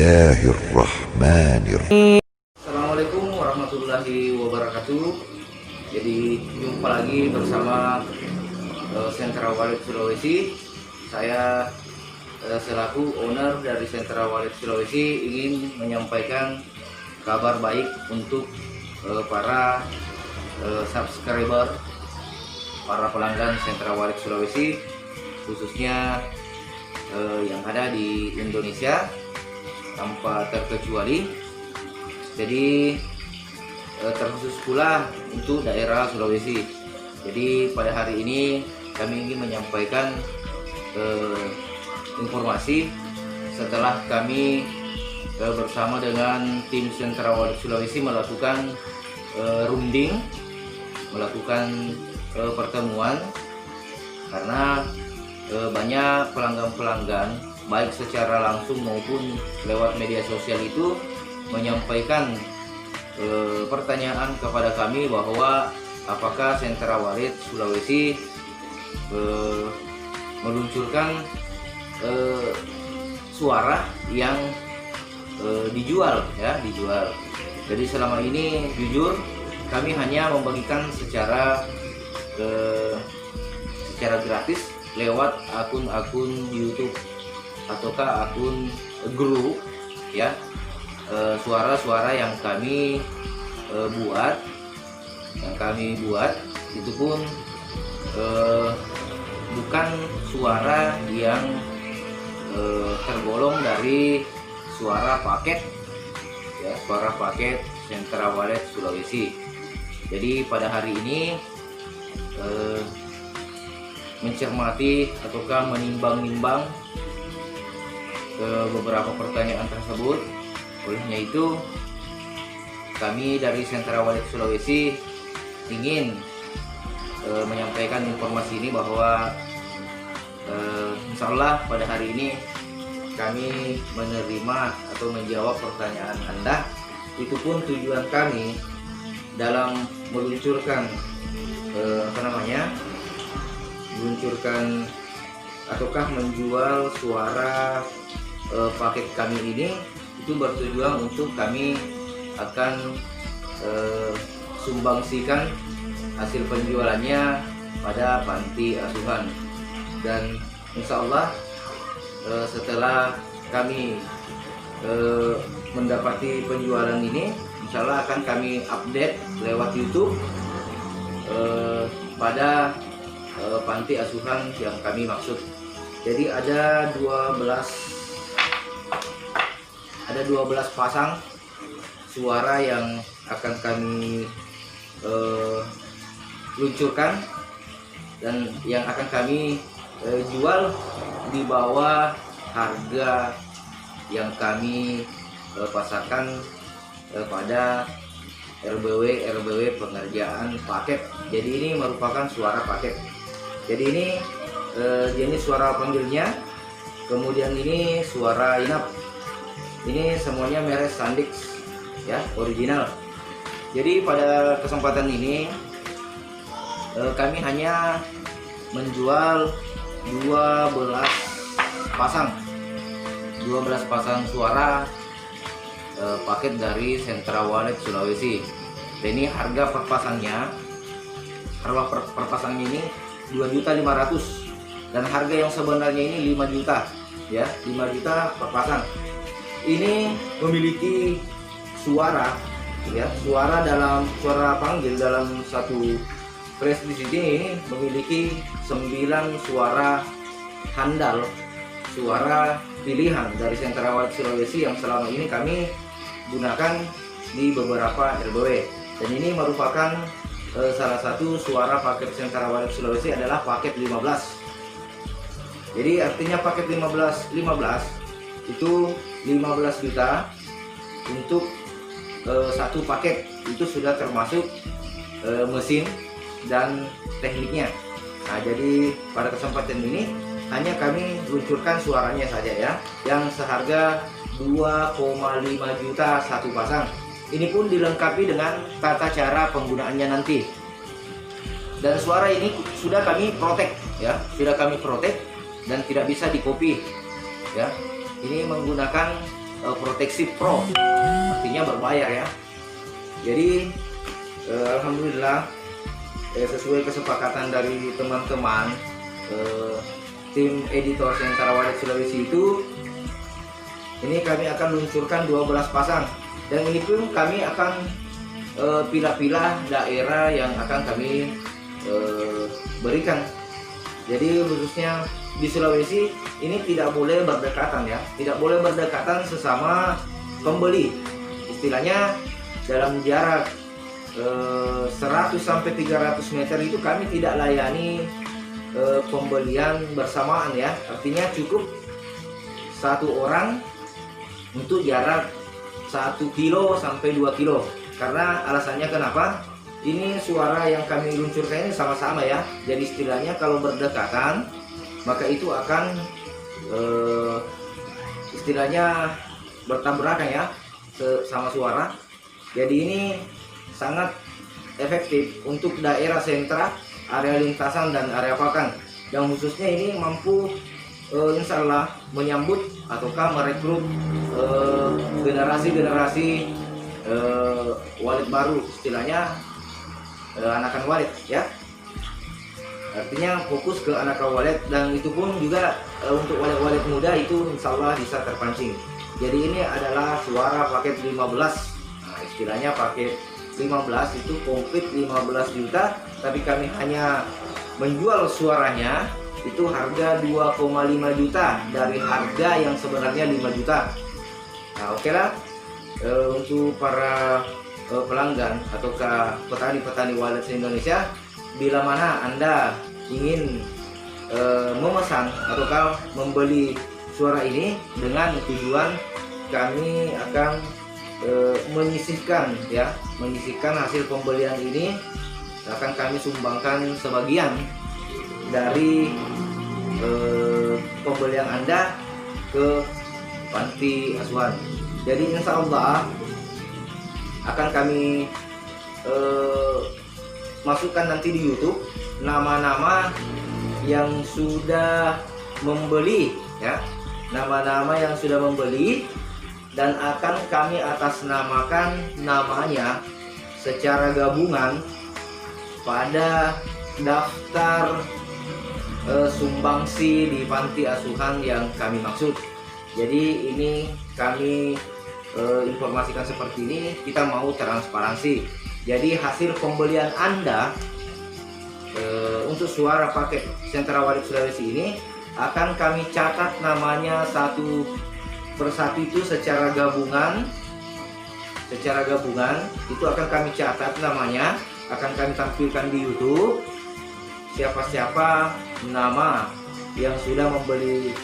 Bismillahirrahmanirrahim. Assalamualaikum warahmatullahi wabarakatuh. Jadi jumpa lagi bersama Sentra Walid Sulawesi. Saya selaku owner dari Sentra Walid Sulawesi ingin menyampaikan kabar baik untuk para subscriber, para pelanggan Sentra Walid Sulawesi, khususnya yang ada di Indonesia tanpa terkecuali. Jadi terkhusus pula untuk daerah Sulawesi. Jadi pada hari ini kami ingin menyampaikan informasi setelah kami bersama dengan tim Sentra Walid Sulawesi melakukan runding, melakukan pertemuan, karena banyak pelanggan-pelanggan baik secara langsung maupun lewat media sosial itu menyampaikan pertanyaan kepada kami bahwa apakah Sentra Walid Sulawesi meluncurkan suara yang dijual. Jadi selama ini jujur kami hanya membagikan secara gratis lewat akun-akun YouTube ataukah akun grup, ya, suara-suara yang kami buat itu pun bukan suara yang tergolong dari suara paket, ya, suara paket Sentra Walid Sulawesi. Jadi pada hari ini mencermati ataukah menimbang-nimbang beberapa pertanyaan tersebut, olehnya itu kami dari Sentra Walid Sulawesi ingin menyampaikan informasi ini bahwa insya Allah pada hari ini kami menerima atau menjawab pertanyaan Anda. Itu pun tujuan kami dalam meluncurkan meluncurkan ataukah menjual suara paket kami ini, itu bertujuan untuk kami akan sumbangsikan hasil penjualannya pada panti asuhan. Dan insya Allah setelah kami mendapati penjualan ini, insya Allah akan kami update lewat YouTube pada panti asuhan yang kami maksud. Jadi ada 12 pasang suara yang akan kami luncurkan dan yang akan kami jual di bawah harga yang kami pasarkan pada RBW pengerjaan paket. Jadi ini merupakan suara paket. Jadi ini jenis suara panggilnya, kemudian ini suara inap. Ini semuanya merek Sandix, ya, original. Jadi pada kesempatan ini kami hanya menjual 12 pasang suara paket dari Sentra Walid Sulawesi. Dan ini harga per pasangnya ini 2.500.000 dan harga yang sebenarnya ini 5 juta, ya, 5 juta per pasang. Ini memiliki suara, ya, suara panggil dalam satu press di sini memiliki 9 suara handal, suara pilihan dari Sentra Walid Sulawesi yang selama ini kami gunakan di beberapa RBW. Dan ini merupakan salah satu suara paket Sentra Walid Sulawesi adalah paket 15. Jadi artinya paket 15 itu 15 juta untuk satu paket. Itu sudah termasuk mesin dan tekniknya. Nah, jadi pada kesempatan ini hanya kami luncurkan suaranya saja, ya, yang seharga 2,5 juta satu pasang. Ini pun dilengkapi dengan tata cara penggunaannya nanti. Dan suara ini sudah kami protect, ya, sudah kami protect dan tidak bisa di copy, ya. Ini menggunakan proteksi pro, artinya berbayar ya. Jadi alhamdulillah sesuai kesepakatan dari teman-teman tim editor Sentara Walet Sulawesi itu, ini kami akan luncurkan 12 pasang, dan ini pun kami akan pilah-pilah daerah yang akan kami berikan. Jadi khususnya di Sulawesi ini tidak boleh berdekatan ya, tidak boleh berdekatan sesama pembeli. Istilahnya dalam jarak 100 sampai 300 meter itu kami tidak layani pembelian bersamaan ya. Artinya cukup satu orang untuk jarak 1 kilo sampai 2 kilo. Karena alasannya kenapa? Ini suara yang kami luncurkan ini sama-sama ya. Jadi istilahnya kalau berdekatan maka itu akan istilahnya bertabrakan ya sama suara. Jadi ini sangat efektif untuk daerah sentra, area lintasan dan area pakan. Yang khususnya ini mampu insya Allah menyambut ataukah merekrut generasi-generasi walet baru, istilahnya anakan walet ya. Artinya fokus ke anakan walet, dan itu pun juga untuk walet-walet muda itu insya Allah bisa terpancing. Jadi ini adalah suara paket 15. Istilahnya paket 15 itu komplit 15 juta, tapi kami hanya menjual suaranya itu harga 2,5 juta dari harga yang sebenarnya 5 juta. Nah oke lah, untuk para pelanggan ataukah petani-petani walet Indonesia, bila mana Anda ingin memesan ataukah membeli suara ini, dengan tujuan kami akan menyisihkan hasil pembelian ini akan kami sumbangkan sebagian dari pembelian Anda ke panti asuhan. Jadi insya Allah akan kami masukkan nanti di YouTube nama-nama yang sudah membeli ya, nama-nama yang sudah membeli, dan akan kami atasnamakan namanya secara gabungan pada daftar sumbangsi di panti asuhan yang kami maksud. Jadi ini kami informasikan seperti ini, kita mau transparansi. Jadi hasil pembelian Anda untuk suara paket Sentara Walet Sulawesi ini akan kami catat namanya satu persatu itu secara gabungan itu akan kami catat namanya, akan kami tampilkan di YouTube siapa-siapa nama yang sudah membeli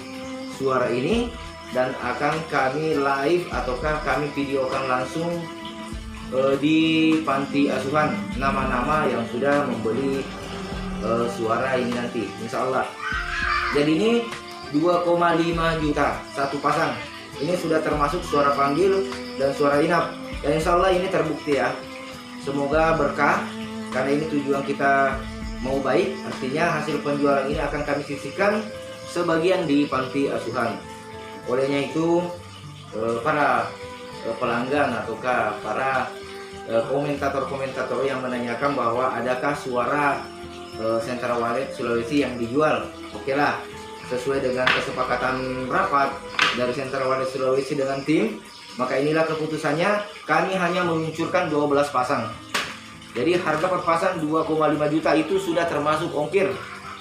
suara ini, dan akan kami live ataukah kami videokan langsung di panti asuhan nama-nama yang sudah membeli suara ini nanti insya Allah. Jadi ini 2,5 juta satu pasang. Ini sudah termasuk suara panggil dan suara inap, dan insya Allah ini terbukti ya. Semoga berkah, karena ini tujuan kita mau baik. Artinya hasil penjualan ini akan kami sisihkan sebagian di panti asuhan. Olehnya itu para pelanggan ataukah para komentator-komentator yang menanyakan bahwa adakah suara Sentara Walet Sulawesi yang dijual. Oke lah, sesuai dengan kesepakatan rapat dari Sentara Walet Sulawesi dengan tim, maka inilah keputusannya. Kami hanya meluncurkan 12 pasang. Jadi harga per pasang 2,5 juta itu sudah termasuk ongkir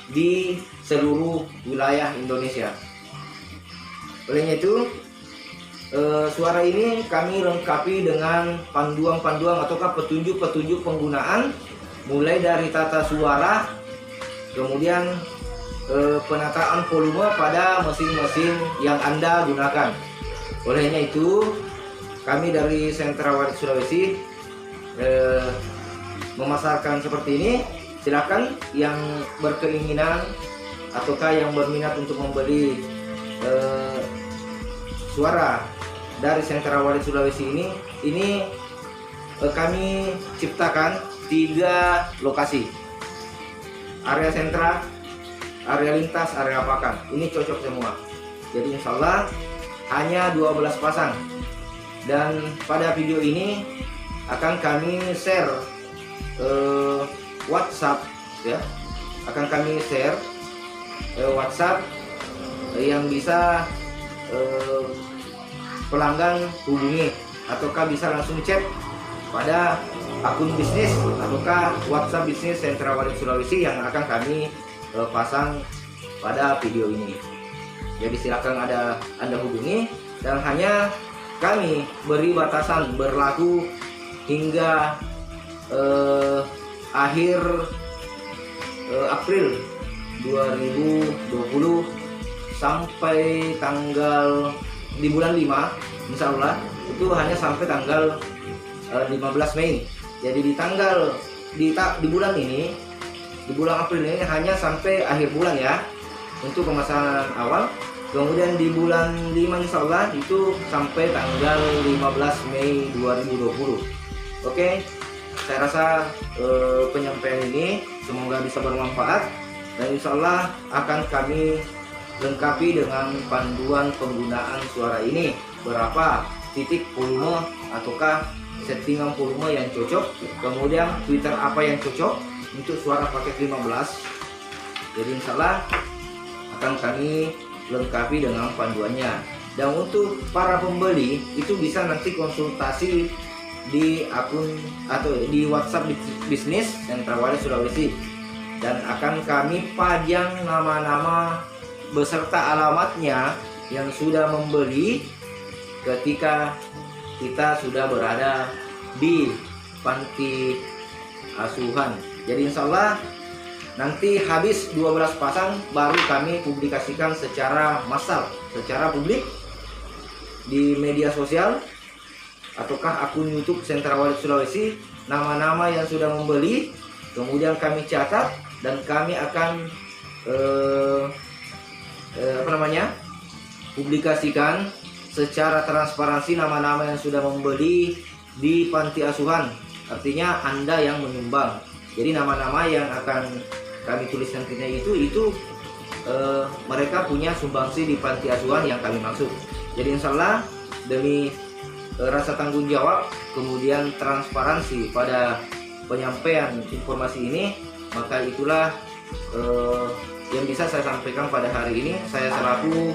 di seluruh wilayah Indonesia. Olehnya itu suara ini kami lengkapi dengan panduan-panduan ataukah petunjuk-petunjuk penggunaan, mulai dari tata suara, kemudian penataan volume pada mesin-mesin yang Anda gunakan. Olehnya itu kami dari Sentara Walet Sulawesi memasarkan seperti ini. Silakan yang berkeinginan ataukah yang berminat untuk membeli suara dari Sentara Walet Sulawesi ini kami ciptakan 3 lokasi: area sentra, area lintas, area pakan. Ini cocok semua. Jadi insya Allah hanya 12 pasang. Dan pada video ini akan kami share WhatsApp ya, akan kami share WhatsApp yang bisa pelanggan hubungi, ataukah bisa langsung chat pada akun bisnis ataukah WhatsApp bisnis Sentra Walet Sulawesi yang akan kami pasang pada video ini. Jadi silakan Anda hubungi, dan hanya kami beri batasan berlaku hingga akhir April 2020 sampai tanggal di bulan 5 insya Allah itu hanya sampai tanggal 15 Mei. Jadi di bulan ini, di bulan April ini hanya sampai akhir bulan ya untuk pemasaran awal. Kemudian di bulan 5 insya Allah itu sampai tanggal 15 Mei 2020. Oke, saya rasa penyampaian ini semoga bisa bermanfaat, dan insya Allah akan kami lengkapi dengan panduan penggunaan suara ini, berapa titik volume ataukah settingan volume yang cocok, kemudian Twitter apa yang cocok untuk suara paket 15. Jadi insya Allah akan kami lengkapi dengan panduannya. Dan untuk para pembeli itu bisa nanti konsultasi di akun atau di WhatsApp bisnis Sentra Walet Sulawesi, dan akan kami pajang nama-nama beserta alamatnya yang sudah membeli ketika kita sudah berada di panti asuhan. Jadi insya Allah nanti habis 12 pasang baru kami publikasikan secara massal, secara publik di media sosial ataukah akun YouTube Sentra Walet Sulawesi, nama-nama yang sudah membeli, kemudian kami catat dan kami akan publikasikan secara transparansi nama-nama yang sudah membeli di panti asuhan. Artinya Anda yang menyumbang. Jadi nama-nama yang akan kami tulis nantinya itu mereka punya sumbangsi di panti asuhan yang kami maksud. Jadi insya Allah demi rasa tanggung jawab kemudian transparansi pada penyampaian informasi ini, maka itulah yang bisa saya sampaikan pada hari ini. Saya selaku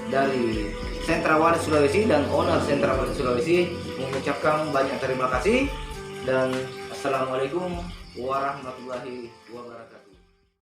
dari Sentra Walet Sulawesi dan owner Sentra Walet Sulawesi mengucapkan banyak terima kasih, dan assalamualaikum warahmatullahi wabarakatuh.